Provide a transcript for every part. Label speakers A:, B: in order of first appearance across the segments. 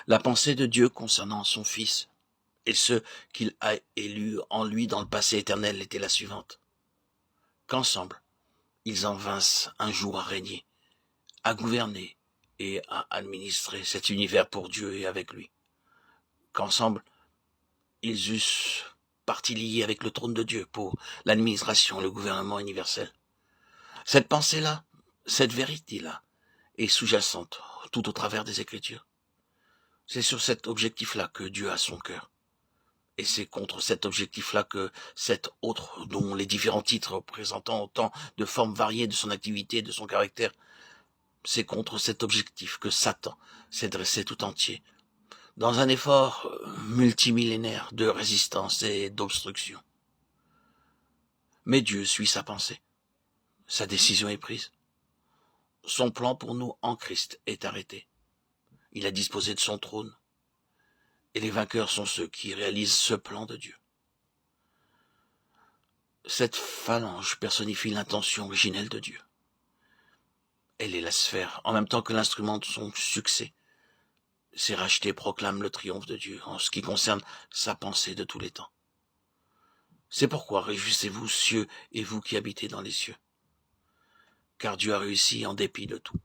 A: La pensée de Dieu concernant son Fils et ceux qu'il a élus en lui dans le passé éternel était la suivante. Qu'ensemble, ils en vinssent un jour à régner, à gouverner et à administrer cet univers pour Dieu et avec lui. Qu'ensemble, ils eussent partie liée avec le trône de Dieu pour l'administration, le gouvernement universel. Cette pensée-là, cette vérité-là, est sous-jacente tout au travers des Écritures. C'est sur cet objectif-là que Dieu a son cœur. Et c'est contre cet objectif-là que cet autre, dont les différents titres représentant autant de formes variées de son activité et de son caractère, c'est contre cet objectif que Satan s'est dressé tout entier, dans un effort multimillénaire de résistance et d'obstruction. Mais Dieu suit sa pensée. Sa décision est prise. Son plan pour nous en Christ est arrêté. Il a disposé de son trône. Et les vainqueurs sont ceux qui réalisent ce plan de Dieu. Cette phalange personnifie l'intention originelle de Dieu. Elle est la sphère, en même temps que l'instrument de son succès. Ces rachetés proclament le triomphe de Dieu en ce qui concerne sa pensée de tous les temps. C'est pourquoi réjouissez-vous, cieux, et vous qui habitez dans les cieux. Car Dieu a réussi en dépit de tout.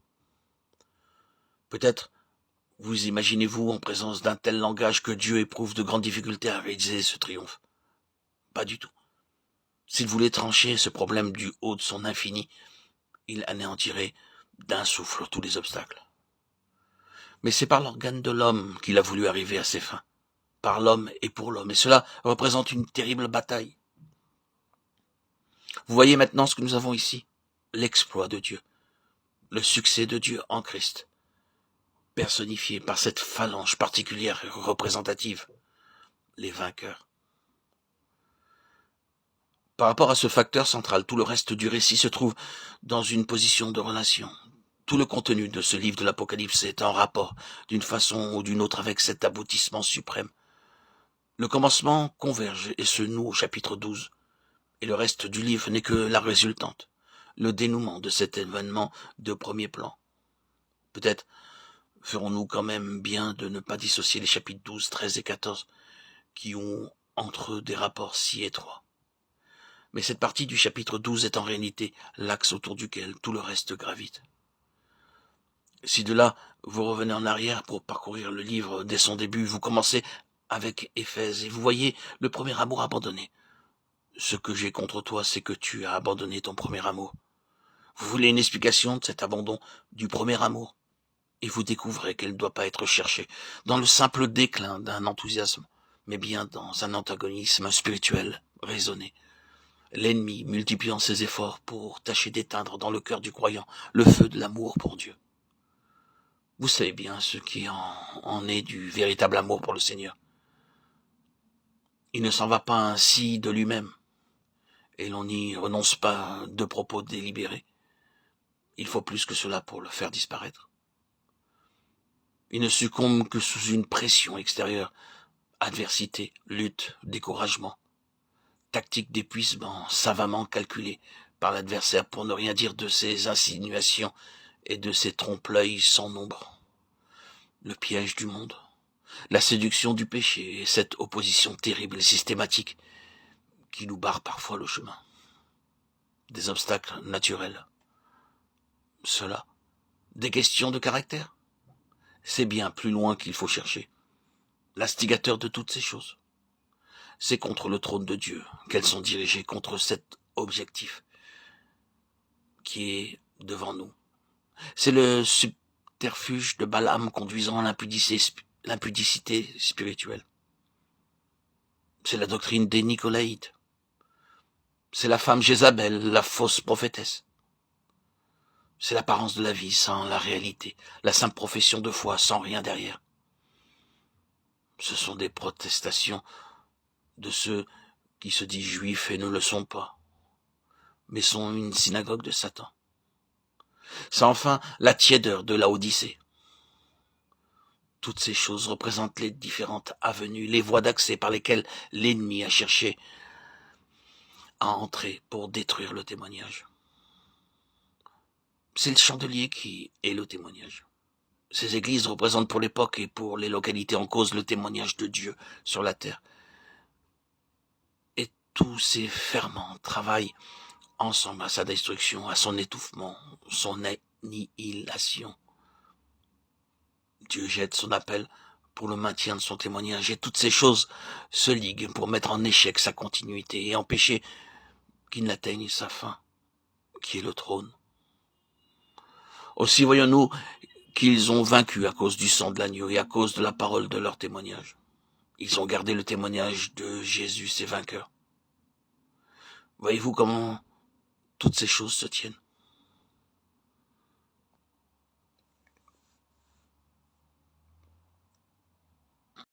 A: Peut-être vous imaginez-vous en présence d'un tel langage que Dieu éprouve de grandes difficultés à réaliser ce triomphe. Pas du tout. S'il voulait trancher ce problème du haut de son infini, il anéantirait d'un souffle tous les obstacles. Mais c'est par l'organe de l'homme qu'il a voulu arriver à ses fins. Par l'homme et pour l'homme. Et cela représente une terrible bataille. Vous voyez maintenant ce que nous avons ici. L'exploit de Dieu. Le succès de Dieu en Christ. Personnifié par cette phalange particulière et représentative. Les vainqueurs. Par rapport à ce facteur central, tout le reste du récit se trouve dans une position de relation. Tout le contenu de ce livre de l'Apocalypse est en rapport, d'une façon ou d'une autre, avec cet aboutissement suprême. Le commencement converge et se noue au chapitre 12, et le reste du livre n'est que la résultante, le dénouement de cet événement de premier plan. Peut-être ferons-nous quand même bien de ne pas dissocier les chapitres 12, 13 et 14, qui ont entre eux des rapports si étroits. Mais cette partie du chapitre 12 est en réalité l'axe autour duquel tout le reste gravite. Si de là, vous revenez en arrière pour parcourir le livre dès son début, vous commencez avec Éphèse et vous voyez le premier amour abandonné. Ce que j'ai contre toi, c'est que tu as abandonné ton premier amour. Vous voulez une explication de cet abandon du premier amour et vous découvrez qu'elle ne doit pas être cherchée dans le simple déclin d'un enthousiasme, mais bien dans un antagonisme spirituel raisonné. L'ennemi multipliant ses efforts pour tâcher d'éteindre dans le cœur du croyant le feu de l'amour pour Dieu. Vous savez bien ce qui en est du véritable amour pour le Seigneur. Il ne s'en va pas ainsi de lui-même, et l'on n'y renonce pas de propos délibérés. Il faut plus que cela pour le faire disparaître. Il ne succombe que sous une pression extérieure, adversité, lutte, découragement, tactique d'épuisement savamment calculée par l'adversaire pour ne rien dire de ses insinuations et de ses trompe-l'œil sans nombre. Le piège du monde, la séduction du péché et cette opposition terrible et systématique qui nous barre parfois le chemin. Des obstacles naturels. Cela, des questions de caractère. C'est bien plus loin qu'il faut chercher. L'instigateur de toutes ces choses. C'est contre le trône de Dieu qu'elles sont dirigées, contre cet objectif qui est devant nous. C'est le subterfuge de Balaam conduisant à l'impudicité spirituelle. C'est la doctrine des Nicolaïtes. C'est la femme Jézabel, la fausse prophétesse. C'est l'apparence de la vie sans la réalité, la simple profession de foi sans rien derrière. Ce sont des protestations de ceux qui se disent juifs et ne le sont pas, mais sont une synagogue de Satan. C'est enfin la tiédeur de la Odyssée. Toutes ces choses représentent les différentes avenues, les voies d'accès par lesquelles l'ennemi a cherché à entrer pour détruire le témoignage. C'est le chandelier qui est le témoignage. Ces églises représentent pour l'époque et pour les localités en cause le témoignage de Dieu sur la terre. Et tous ces ferments travaillent ensemble à sa destruction, à son étouffement, son annihilation. Dieu jette son appel pour le maintien de son témoignage, et toutes ces choses se liguent pour mettre en échec sa continuité et empêcher qu'il n'atteigne sa fin, qui est le trône. Aussi voyons-nous qu'ils ont vaincu à cause du sang de l'agneau et à cause de la parole de leur témoignage. Ils ont gardé le témoignage de Jésus, ses vainqueurs. Voyez-vous comment toutes ces choses se tiennent?